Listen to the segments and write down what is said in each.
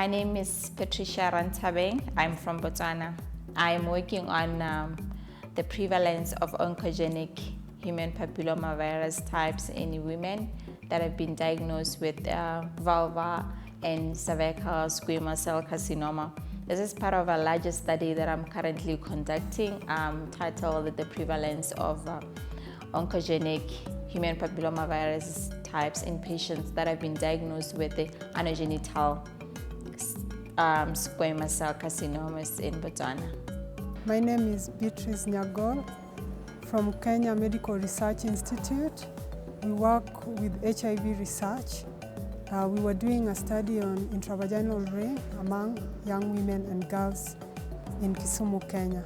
My name is Patricia Rantabeng. I'm from Botswana. I'm working on the prevalence of oncogenic human papillomavirus types in women that have been diagnosed with vulvar and cervical squamous cell carcinoma. This is part of a larger study that I'm currently conducting titled The Prevalence of Oncogenic Human Papillomavirus Types in Patients that have been diagnosed with the anogenital squamous cell carcinomas in Botswana. My name is Beatrice Nyagol from Kenya Medical Research Institute. We work with HIV research. We were doing a study on intravaginal ring among young women and girls in Kisumu, Kenya.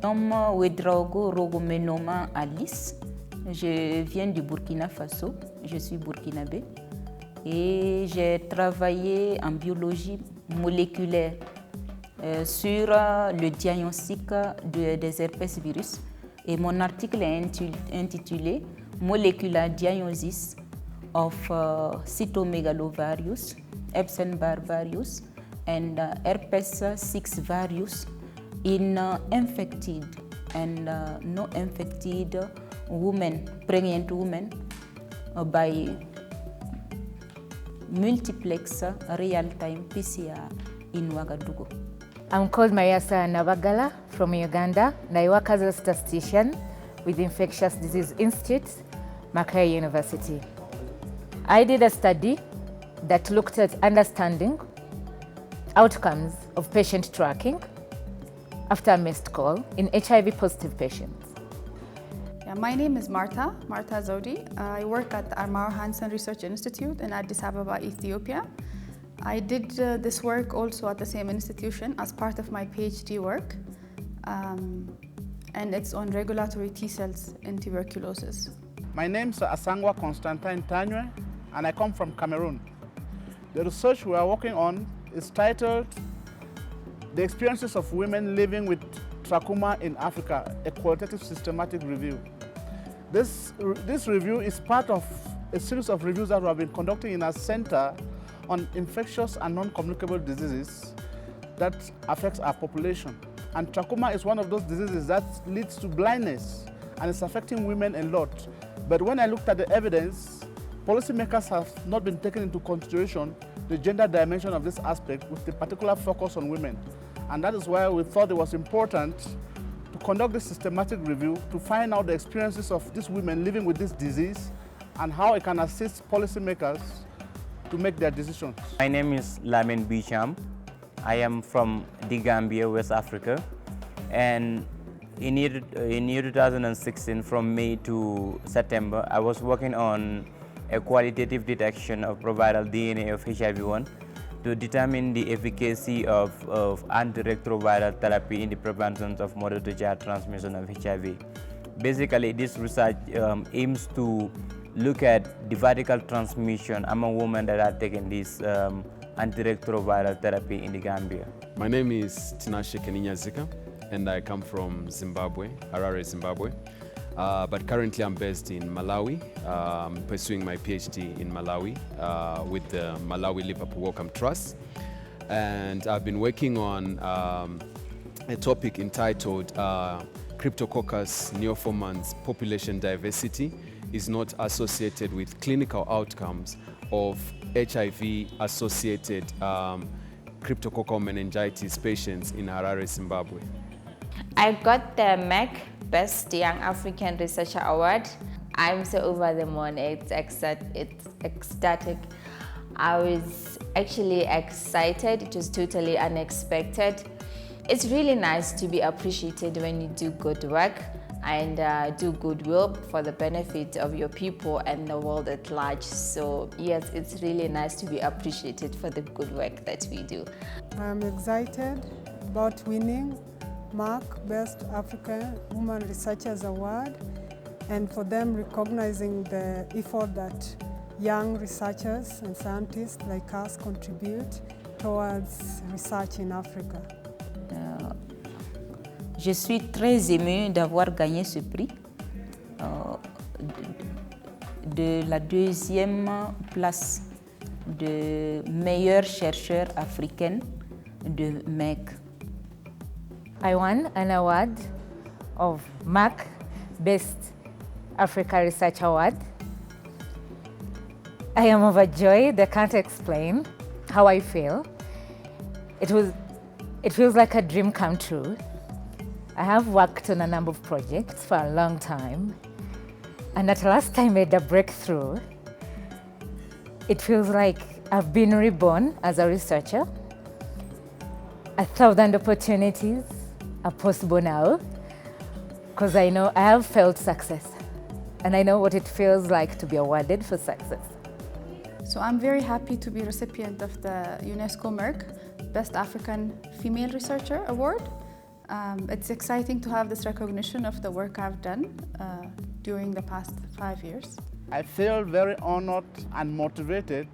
Nom Wedraogo Rogomenoma Addis. Je viens du Burkina Faso. Je suis burkinabé. Et j'ai travaillé en biologie moléculaire sur le diagnostic des herpès virus. Et mon article est intitulé Molecular Diagnosis of Cytomegalovirus, Epstein-Barr virus, and herpes 6 virus in infected and no infected women, pregnant women, by multiplex real-time PCR in Ouagadougou. I'm called Mayasa Nabagala from Uganda, and I work as a statistician with Infectious Disease Institute, Makerere University. I did a study that looked at understanding outcomes of patient tracking after a missed call in HIV positive patients. Yeah, my name is Marta Zodi. I work at the Armar Hansen Research Institute in Addis Ababa, Ethiopia. I did this work also at the same institution as part of my PhD work, and it's on regulatory T cells in tuberculosis. My name is Asangwa Constantine Tanywe, and I come from Cameroon. The research we are working on is titled The Experiences of Women Living with Trachoma in Africa, a Qualitative Systematic Review. This review is part of a series of reviews that we have been conducting in our center on infectious and non-communicable diseases that affects our population. And trachoma is one of those diseases that leads to blindness and it's affecting women a lot. But when I looked at the evidence, policymakers have not been taking into consideration the gender dimension of this aspect with a particular focus on women. And that is why we thought it was important to conduct this systematic review to find out the experiences of these women living with this disease and how it can assist policymakers to make their decisions. My name is Lamin Bicham. I am from the Gambia, West Africa. And in year 2016, from May to September, I was working on a qualitative detection of proviral DNA of HIV-1 to determine the efficacy of antiretroviral therapy in the prevention of mother-to-child transmission of HIV. Basically, this research aims to look at the vertical transmission among women that are taking this antiretroviral therapy in the Gambia. My name is Tinashe Keninyazika, and I come from Zimbabwe, Harare, Zimbabwe. But currently I'm based in Malawi, pursuing my PhD in Malawi with the Malawi Liverpool Wellcome Trust. And I've been working on a topic entitled Cryptococcus neoformans population diversity is not associated with clinical outcomes of HIV-associated cryptococcal meningitis patients in Harare, Zimbabwe. I got the MEC Best Young African Researcher Award. I'm so over the moon, it's ecstatic. I was actually excited, it was totally unexpected. It's really nice to be appreciated when you do good work and do goodwill for the benefit of your people and the world at large. So yes, it's really nice to be appreciated for the good work that we do. I'm excited about winning MARC Best African Woman Researchers Award, and for them recognizing the effort that young researchers and scientists like us contribute towards research in Africa. Je suis très émue d'avoir gagné ce prix, de la deuxième place de meilleure chercheure africaine de MEC. I won an award of MARC Best Africa Research Award. I am overjoyed. I can't explain how I feel. It feels like a dream come true. I have worked on a number of projects for a long time, and at last I made a breakthrough. It feels like I've been reborn as a researcher. 1,000 opportunities are possible now, because I know I have felt success, and I know what it feels like to be awarded for success. So I'm very happy to be recipient of the UNESCO-Merck Best African Female Researcher Award. It's exciting to have this recognition of the work I've done during the past 5 years. I feel very honored and motivated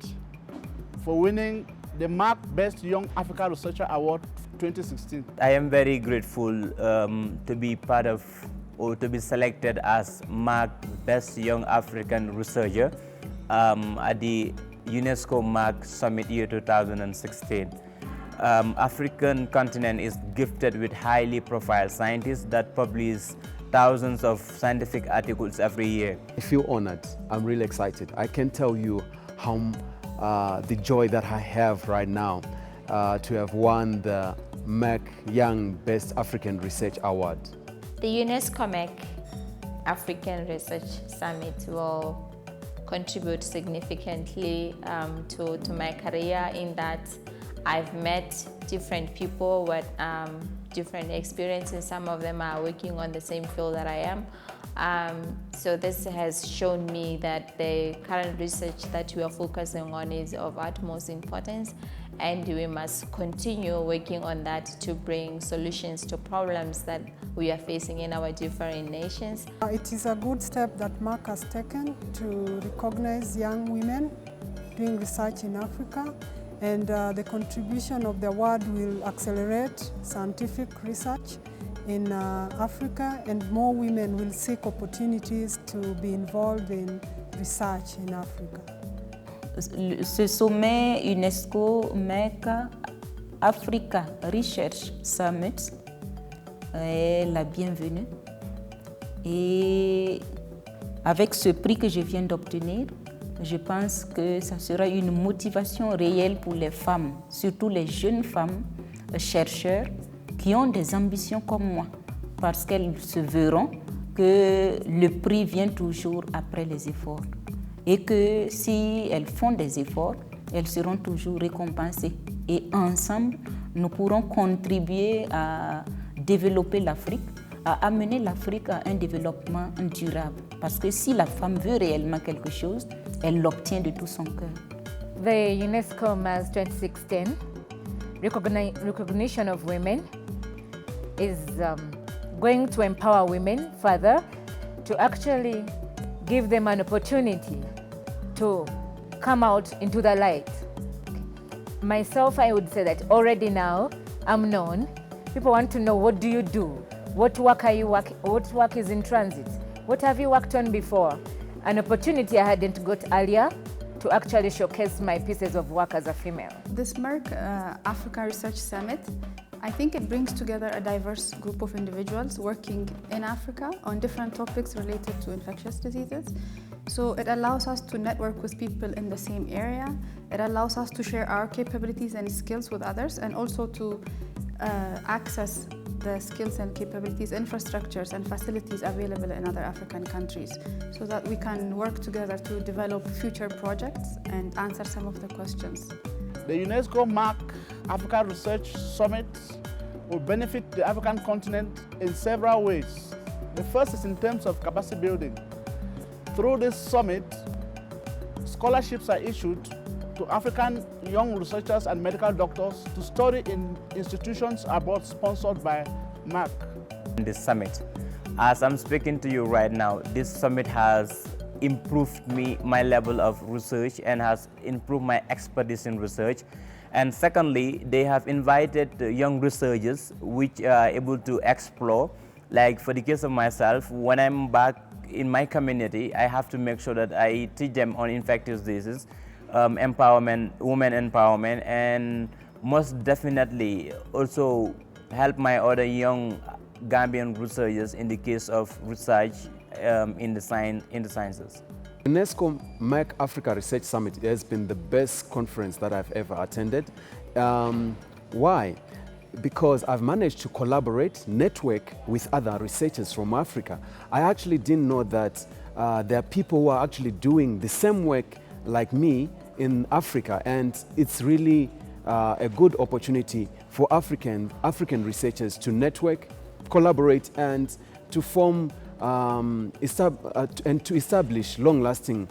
for winning the MARC Best Young Africa Researcher Award 2016. I am very grateful to be part of or to be selected as MARC Best Young African Researcher at the UNESCO-MARC Summit year 2016. African continent is gifted with highly profiled scientists that publish thousands of scientific articles every year. I feel honored. I'm really excited. I can tell you how the joy that I have right now to have won the MEC Young Best African Research Award. The UNESCO-MARC African Research Summit will contribute significantly to my career, in that I've met different people with different experiences. Some of them are working on the same field that I am. So this has shown me that the current research that we are focusing on is of utmost importance, and we must continue working on that to bring solutions to problems that we are facing in our different nations. It is a good step that MARC has taken to recognize young women doing research in Africa, and the contribution of the award will accelerate scientific research in Africa, and more women will seek opportunities to be involved in research in Africa. Ce sommet UNESCO-MEC Africa Research Summit est la bienvenue. Et avec ce prix que je viens d'obtenir, je pense que ça sera une motivation réelle pour les femmes, surtout les jeunes femmes chercheurs qui ont des ambitions comme moi, parce qu'elles se verront que le prix vient toujours après les efforts et que si elles font des efforts, elles seront toujours récompensées. Et ensemble, nous pourrons contribuer à développer l'Afrique, à amener l'Afrique à un développement durable. Parce que si la femme veut réellement quelque chose, elle l'obtient de tout son cœur. The UNESCO-MARS 2016 recognition of women is going to empower women further, to actually give them an opportunity to come out into the light. Myself, I would say that already now I'm known. People want to know, what do you do? What work are you working? What work is in transit? What have you worked on before? An opportunity I hadn't got earlier to actually showcase my pieces of work as a female. This MERC Africa Research Summit, I think it brings together a diverse group of individuals working in Africa on different topics related to infectious diseases. So it allows us to network with people in the same area. It allows us to share our capabilities and skills with others, and also to access the skills and capabilities, infrastructures and facilities available in other African countries, so that we can work together to develop future projects and answer some of the questions. The UNESCO-MARC Africa Research Summit will benefit the African continent in several ways. The first is in terms of capacity building. Through this summit, scholarships are issued to African young researchers and medical doctors to study in institutions abroad sponsored by MARC. This summit, as I'm speaking to you right now, this summit has improved my level of research and has improved my expertise in research. And secondly, they have invited young researchers which are able to explore. Like for the case of myself, when I'm back in my community, I have to make sure that I teach them on infectious diseases. empowerment, women empowerment, and most definitely also help my other young Gambian researchers in the case of research in the sciences. UNESCO-MARS Africa Research Summit has been the best conference that I've ever attended. Why? Because I've managed to collaborate, network with other researchers from Africa. I actually didn't know that there are people who are actually doing the same work like me in Africa, and it's really a good opportunity for African researchers to network, collaborate, and to form and to establish long-lasting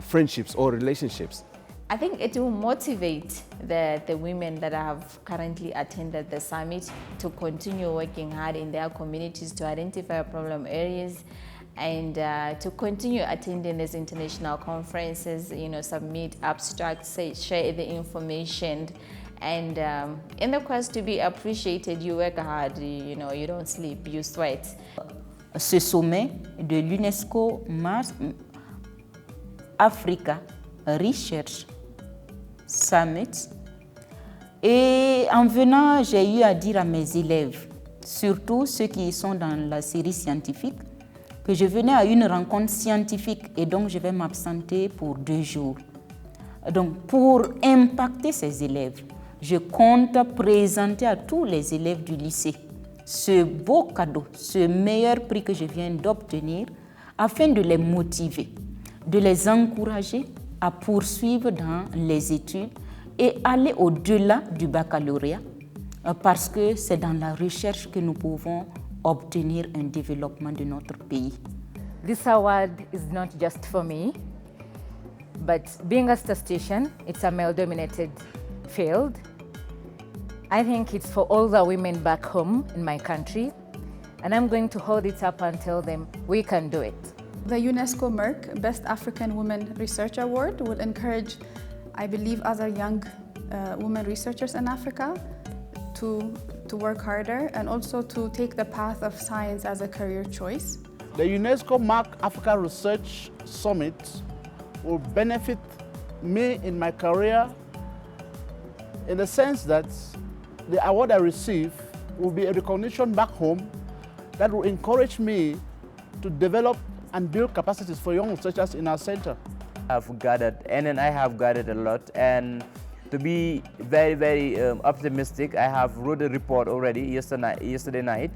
friendships or relationships. I think it will motivate the women that have currently attended the summit to continue working hard in their communities to identify problem areas and to continue attending these international conferences, submit abstracts, share the information, and in the quest to be appreciated, you work hard, you don't sleep, you sweat. Ce sommet de l'UNESCO-MARS Africa Research Summit. Et en venant, j'ai eu à dire à mes élèves, surtout ceux qui sont dans la série scientifique, que je venais à une rencontre scientifique et donc je vais m'absenter pour 2 jours. Donc pour impacter ces élèves, je compte présenter à tous les élèves du lycée ce beau cadeau, ce meilleur prix que je viens d'obtenir afin de les motiver, de les encourager à poursuivre dans les études et aller au-delà du baccalauréat parce que c'est dans la recherche que nous pouvons obtenir un développement de notre pays. This award is not just for me, but being a statistician, it's a male-dominated field. I think it's for all the women back home in my country, and I'm going to hold it up and tell them we can do it. The UNESCO-Merck Best African Women Research Award will encourage, I believe, other young women researchers in Africa to work harder and also to take the path of science as a career choice. The UNESCO-MARC Africa Research Summit will benefit me in my career in the sense that the award I receive will be a recognition back home that will encourage me to develop and build capacities for young researchers in our center. I've gathered, and I have gathered a lot, and to be very, very optimistic, I have wrote a report already yesterday night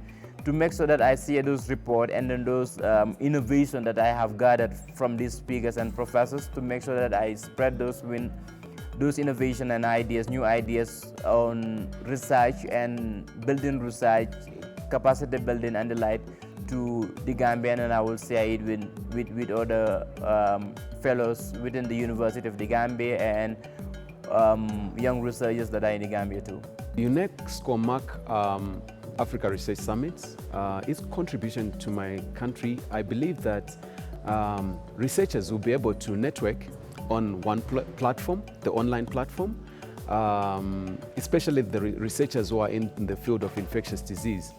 to make sure that I see those reports and then those innovations that I have gathered from these speakers and professors to make sure that I spread those innovation and ideas, new ideas on research and building research, capacity building and the like to the Gambian, and I will share it with other fellows within the University of the Gambia and young researchers that are in the Gambia too. The UNESCO-MARC Africa Research Summit, its contribution to my country, I believe that researchers will be able to network on one platform, the online platform, especially the researchers who are in the field of infectious disease.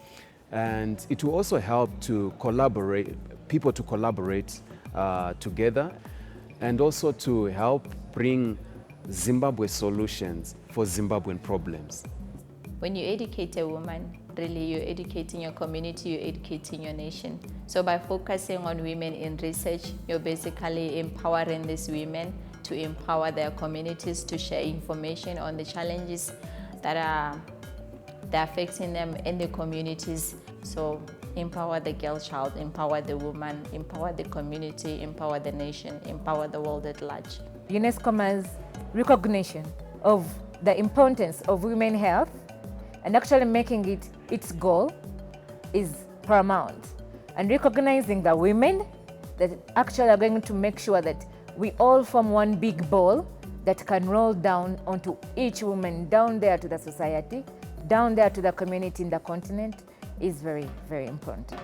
And it will also help to collaborate, people to collaborate together, and also to help bring Zimbabwe solutions for Zimbabwean problems. When you educate a woman, really you're educating your community, you're educating your nation. So by focusing on women in research, you're basically empowering these women to empower their communities to share information on the challenges that are affecting them in the communities. So empower the girl child, empower the woman, empower the community, empower the nation, empower the world at large. UNESCO-MARS recognition of the importance of women's health and actually making it its goal is paramount. And recognizing the women that actually are going to make sure that we all form one big ball that can roll down onto each woman, down there to the society, down there to the community in the continent, is very, very important.